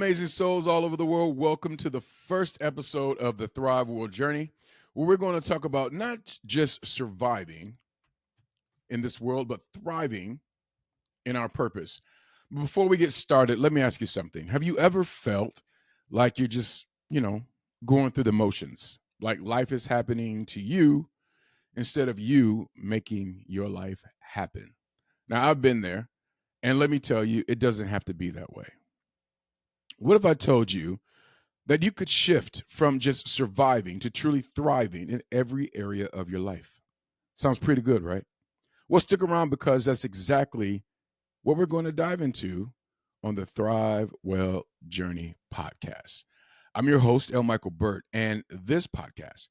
amazing souls all over the world. Welcome to the first episode of the Thrivewell Journey, where we're going to talk about not just surviving in this world, but thriving in our purpose. Before we get started, let me ask you something. Have you ever felt like you're just, going through the motions, like life is happening to you instead of you making your life happen? Now, I've been there, and let me tell you, it doesn't have to be that way. What if I told you that you could shift from just surviving to truly thriving in every area of your life? Sounds pretty good, right? Well, stick around because that's exactly what we're going to dive into on the Thrivewell Journey podcast. I'm your host, Michael Burt, and this podcast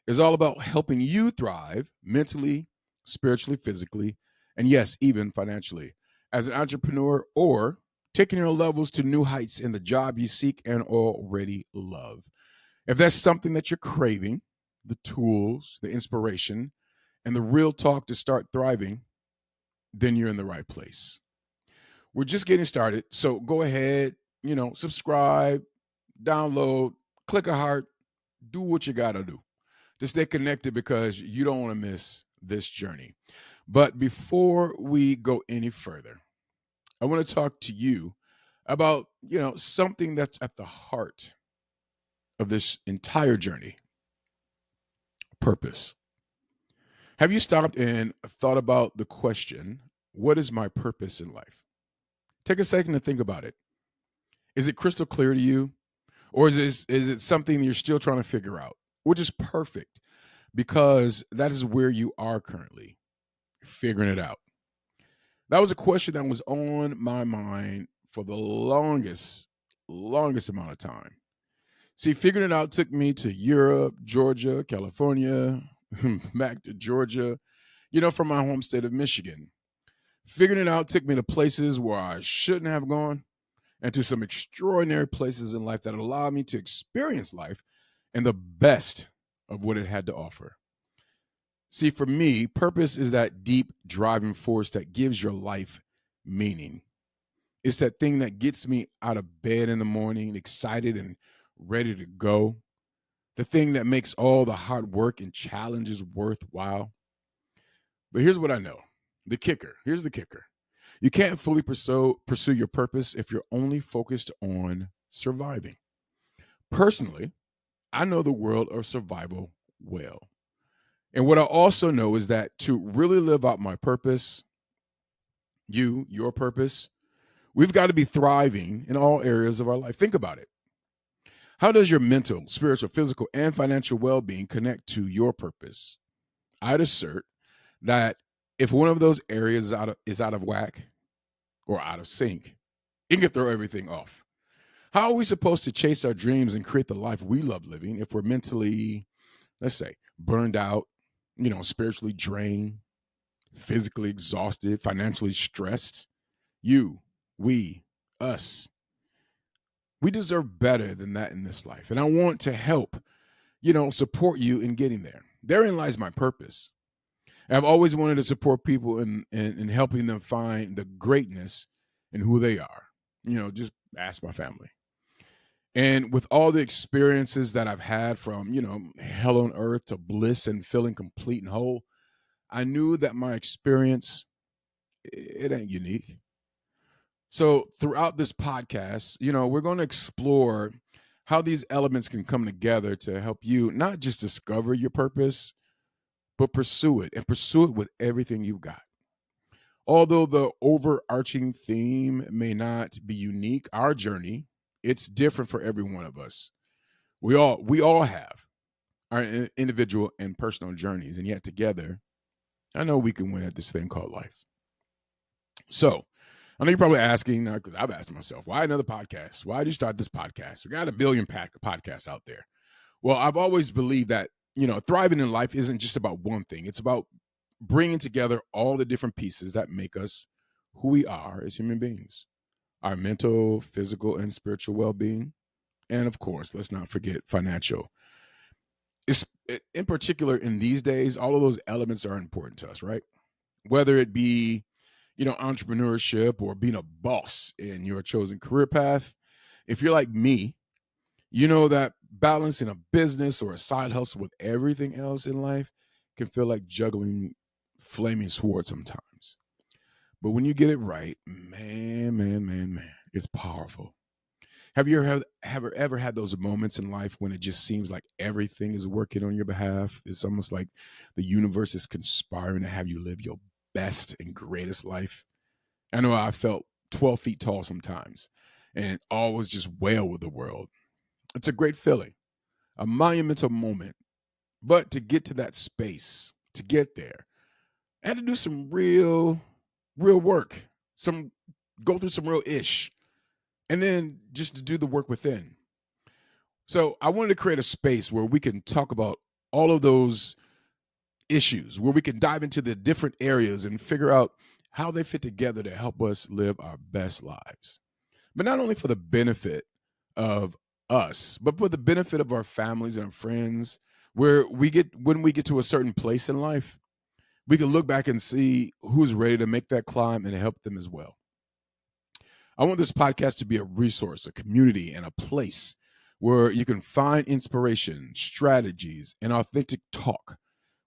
is all about helping you thrive mentally, spiritually, physically, and yes, even financially as an entrepreneur or taking your levels to new heights in the job you seek and already love. If that's something that you're craving, the tools, the inspiration, and the real talk to start thriving, then you're in the right place. We're just getting started, so go ahead, subscribe, download, click a heart, do what you got to do to stay connected because you don't want to miss this journey. But before we go any further, I want to talk to you about, something that's at the heart of this entire journey: purpose. Have you stopped and thought about the question, what is my purpose in life? Take a second to think about it. Is it crystal clear to you? Or is it something you're still trying to figure out? Which is perfect because that is where you are currently, figuring it out. That was a question that was on my mind for the longest amount of time. See, figuring it out took me to Europe, Georgia, California, back to Georgia, from my home state of Michigan. Figuring it out took me to places where I shouldn't have gone and to some extraordinary places in life that allowed me to experience life and the best of what it had to offer. See, for me, purpose is that deep driving force that gives your life meaning. It's that thing that gets me out of bed in the morning, excited and ready to go. The thing that makes all the hard work and challenges worthwhile. But here's what I know. Here's the kicker. You can't fully pursue your purpose if you're only focused on surviving. Personally, I know the world of survival well. And what I also know is that to really live out my purpose, your purpose, we've got to be thriving in all areas of our life. Think about it. How does your mental, spiritual, physical, and financial well-being connect to your purpose? I'd assert that if one of those areas is out of whack or out of sync, it can throw everything off. How are we supposed to chase our dreams and create the life we love living if we're mentally, let's say, burned out, spiritually drained, physically exhausted, financially stressed? You, we, us. We deserve better than that in this life. And I want to help, support you in getting there. Therein lies my purpose. And I've always wanted to support people in helping them find the greatness in who they are. Just ask my family. And with all the experiences that I've had from, hell on earth to bliss and feeling complete and whole, I knew that my experience, it ain't unique. So throughout this podcast, we're going to explore how these elements can come together to help you not just discover your purpose, but pursue it, and pursue it with everything you've got. Although the overarching theme may not be unique, our journey, it's different for every one of us. We all have our individual and personal journeys, and yet together, I know we can win at this thing called life. So, I know you're probably asking, because I've asked myself, why another podcast? Why did you start this podcast? We got a billion podcasts out there. Well, I've always believed that, thriving in life isn't just about one thing. It's about bringing together all the different pieces that make us who we are as human beings. Our mental, physical, and spiritual well-being. And of course, let's not forget financial. In particular, in these days, all of those elements are important to us, right? Whether it be, entrepreneurship or being a boss in your chosen career path, If you're like me, you know that balancing a business or a side hustle with everything else in life can feel like juggling flaming swords sometimes. But when you get it right, man, it's powerful. Have you ever had those moments in life when it just seems like everything is working on your behalf? It's almost like the universe is conspiring to have you live your best and greatest life. I know I felt 12 feet tall sometimes and always just wail with the world. It's a great feeling, a monumental moment. But to get to that space, to get there, I had to do some real work, some go through some real ish, and then just to do the work within. So I wanted to create a space where we can talk about all of those issues, where we can dive into the different areas and figure out how they fit together to help us live our best lives. But not only for the benefit of us, but for the benefit of our families and our friends, where when we get to a certain place in life, we can look back and see who's ready to make that climb and help them as well. I want this podcast to be a resource, a community, and a place where you can find inspiration, strategies, and authentic talk,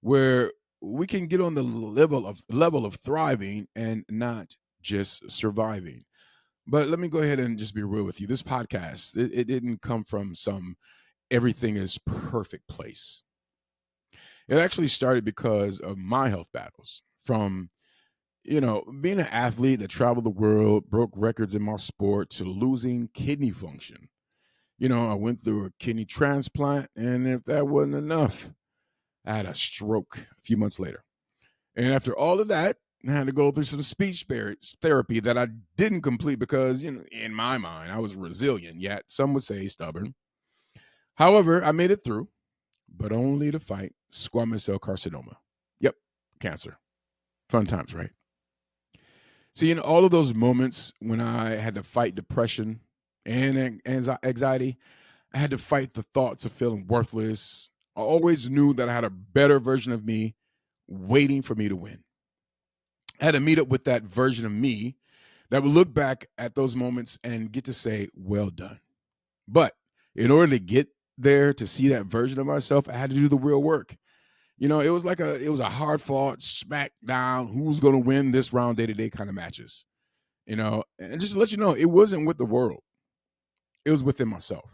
where we can get on the level of thriving and not just surviving. But let me go ahead and just be real with you. This podcast, it didn't come from some everything is perfect place. It actually started because of my health battles. From being an athlete that traveled the world, broke records in my sport, to losing kidney function. I went through a kidney transplant, and if that wasn't enough, I had a stroke a few months later. And after all of that, I had to go through some speech therapy that I didn't complete because, in my mind, I was resilient, yet some would say stubborn. However, I made it through, but only to fight squamous cell carcinoma. Yep, cancer. Fun times, right? See, in all of those moments when I had to fight depression and anxiety, I had to fight the thoughts of feeling worthless. I always knew that I had a better version of me waiting for me to win. I had to meet up with that version of me that would look back at those moments and get to say, well done. But in order to get there to see that version of myself, I had to do the real work. It was a hard fought smack down, who's going to win this round day to day kind of matches. And just to let you know, it wasn't with the world. It was within myself.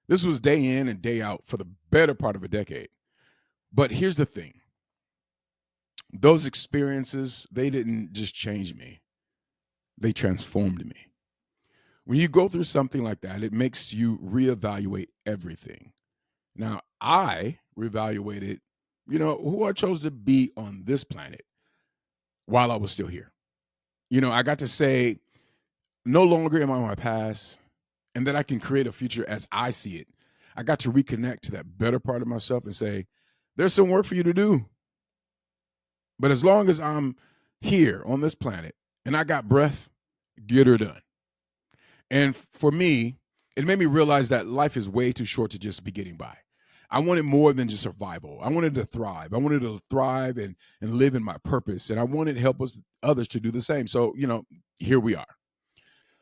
This was day in and day out for the better part of a decade. But here's the thing. Those experiences, they didn't just change me. They transformed me. When you go through something like that, it makes you reevaluate everything. Now, I reevaluated, who I chose to be on this planet while I was still here. I got to say, no longer am I my past, and that I can create a future as I see it. I got to reconnect to that better part of myself and say, there's some work for you to do. But as long as I'm here on this planet and I got breath, get her done. And for me, it made me realize that life is way too short to just be getting by. I wanted more than just survival. I wanted to thrive. I wanted to thrive and live in my purpose. And I wanted to help others to do the same. So, here we are.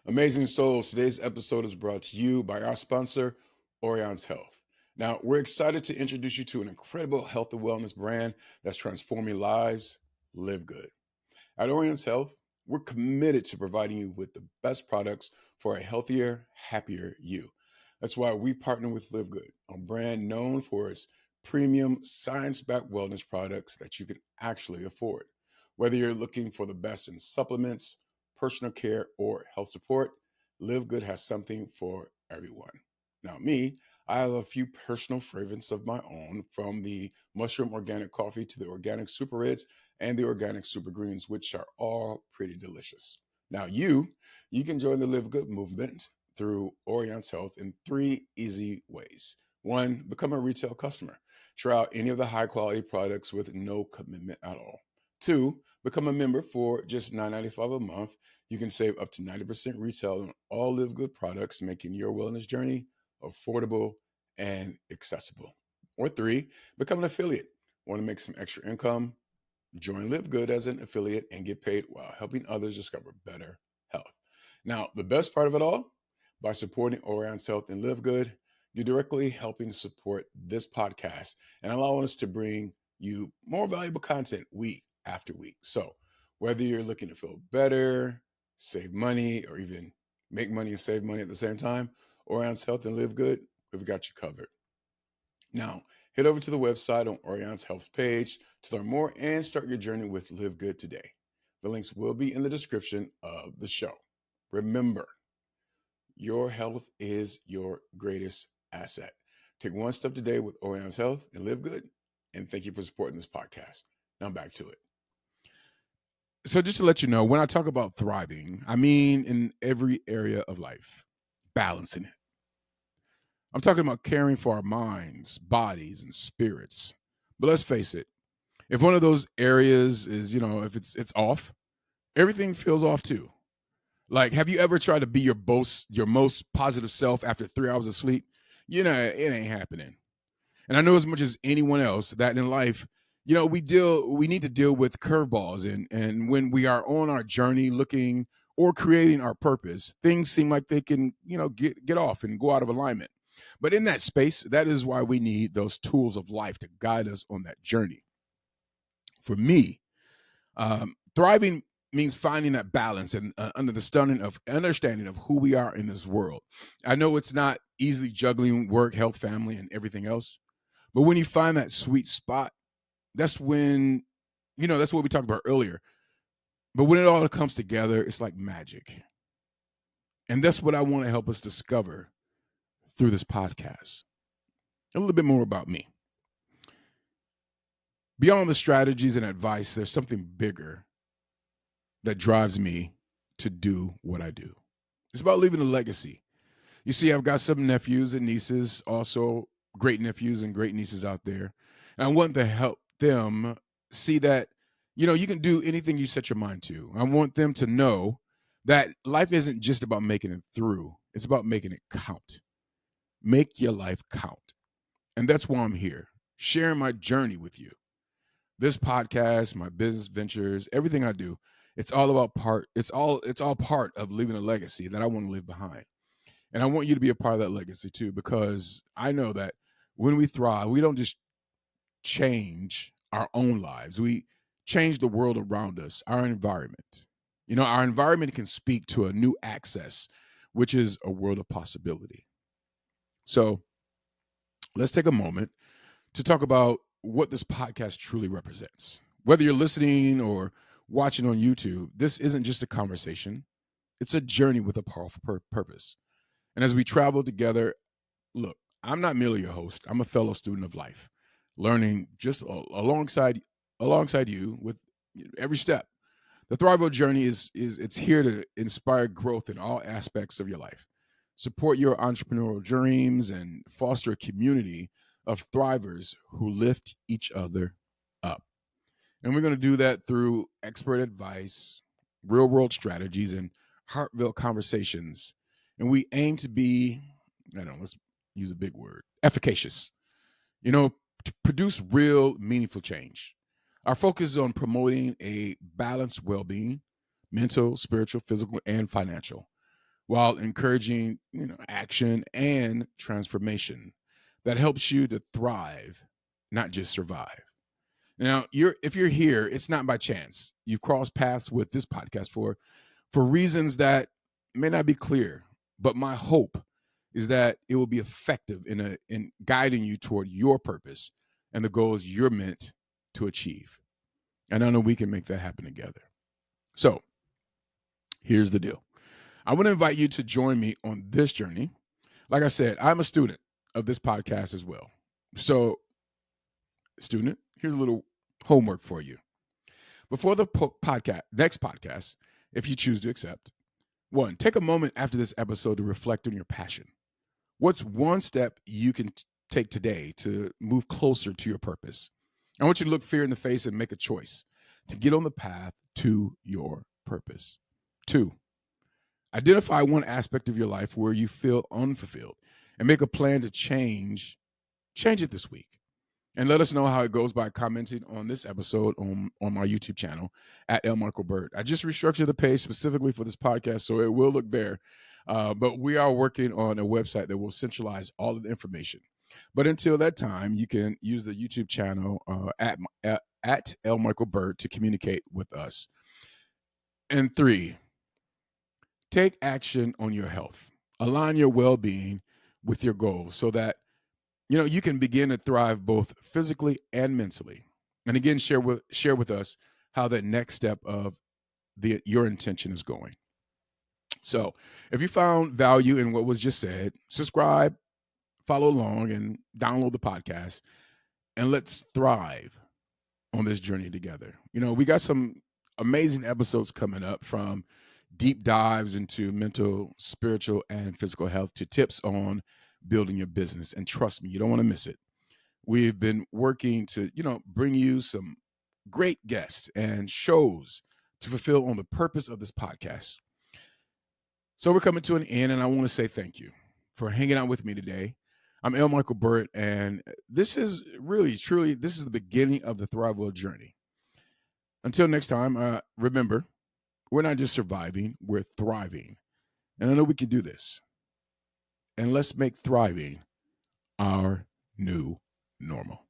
Amazing Souls, today's episode is brought to you by our sponsor, Orion's Health. Now, we're excited to introduce you to an incredible health and wellness brand that's transforming lives. Live good. At Orion's Health, we're committed to providing you with the best products for a healthier, happier you. That's why we partner with Live Good, a brand known for its premium science-backed wellness products that you can actually afford. Whether you're looking for the best in supplements, personal care, or health support, Live Good has something for everyone. Now, I have a few personal favorites of my own, from the mushroom organic coffee to the organic super reds and the organic super greens, which are all pretty delicious. Now, you can join the Live Good movement through Orion's Health in 3 easy ways. 1, become a retail customer. Try out any of the high quality products with no commitment at all. 2, become a member for just $9.95 a month. You can save up to 90% retail on all Live Good products, making your wellness journey affordable and accessible. Or 3, become an affiliate. Want to make some extra income? Join Live Good as an affiliate and get paid while helping others discover better health. Now, the best part of it all, By supporting Orion's Health and Live Good, you're directly helping to support this podcast and allowing us to bring you more valuable content week after week. So, whether you're looking to feel better, save money, or even make money and save money at the same time, Orion's Health and Live Good, we've got you covered. Now, head over to the website on Orion's Health's page to learn more and start your journey with Live Good today. The links will be in the description of the show. Remember, your health is your greatest asset. Take one step today with Orion's Health and Live Good. And thank you for supporting this podcast. Now back to it. So just to let you know, when I talk about thriving, I mean in every area of life, balancing it. I'm talking about caring for our minds, bodies, and spirits. But let's face it, if one of those areas is, if it's off, everything feels off too. Like, have you ever tried to be your most positive self after 3 hours of sleep? It ain't happening. And I know as much as anyone else that in life, we need to deal with curveballs. And when we are on our journey looking or creating our purpose, things seem like they can, get off and go out of alignment. But in that space, that is why we need those tools of life to guide us on that journey. For me, thriving means finding that balance and under the understanding of who we are in this world. I know it's not easily juggling work, health, family, and everything else. But when you find that sweet spot, that's when, that's what we talked about earlier. But when it all comes together, it's like magic. And that's what I want to help us discover through this podcast. A little bit more about me. Beyond the strategies and advice, there's something bigger that drives me to do what I do. It's about leaving a legacy. You see, I've got some nephews and nieces, also great nephews and great nieces out there. And I want to help them see that, you can do anything you set your mind to. I want them to know that life isn't just about making it through. It's about making it count. Make your life count. And that's why I'm here, sharing my journey with you. This podcast, my business ventures, everything I do, it's all part of leaving a legacy that I want to leave behind. And I want you to be a part of that legacy too, because I know that when we thrive, we don't just change our own lives. We change the world around us, our environment. Our environment can speak to a new access, which is a world of possibility. So let's take a moment to talk about what this podcast truly represents. Whether you're listening or watching on YouTube, this isn't just a conversation. It's a journey with a powerful purpose. And as we travel together, look, I'm not merely a host. I'm a fellow student of life, learning just alongside you with every step. The Thrivewell Journey it's here to inspire growth in all aspects of your life, support your entrepreneurial dreams, and foster a community of thrivers who lift each other up. And we're going to do that through expert advice, real world strategies, and heartfelt conversations. And we aim to be, let's use a big word, efficacious, to produce real, meaningful change. Our focus is on promoting a balanced well-being, mental, spiritual, physical, and financial, while encouraging, action and transformation that helps you to thrive, not just survive. Now, if you're here, it's not by chance. You've crossed paths with this podcast for reasons that may not be clear, but my hope is that it will be effective in guiding you toward your purpose and the goals you're meant to achieve. And I know we can make that happen together. So here's the deal. I want to invite you to join me on this journey. Like I said, I'm a student of this podcast as well. So, student, here's a little homework for you. Before the next podcast, if you choose to accept, 1, take a moment after this episode to reflect on your passion. What's one step you can take today to move closer to your purpose? I want you to look fear in the face and make a choice to get on the path to your purpose. 2, identify one aspect of your life where you feel unfulfilled and make a plan to change it this week. And let us know how it goes by commenting on this episode on my YouTube channel at L. Michael Burt. I just restructured the page specifically for this podcast, so it will look there. But we are working on a website that will centralize all of the information. But until that time, you can use the YouTube channel at L. Michael Burt to communicate with us. And 3, take action on your health. Align your well-being with your goals so that you can begin to thrive both physically and mentally. And again, share with us how that next step of your intention is going. So if you found value in what was just said, subscribe, follow along, and download the podcast. And let's thrive on this journey together. We got some amazing episodes coming up, from deep dives into mental, spiritual, and physical health to tips on building your business. And trust me, you don't want to miss it. We've been working to, bring you some great guests and shows to fulfill on the purpose of this podcast. So we're coming to an end, and I want to say thank you for hanging out with me today. I'm L. Michael Burt, and this is really, truly, this is the beginning of the Thrivewell Journey. Until next time, remember, we're not just surviving, we're thriving. And I know we can do this. And let's make thriving our new normal.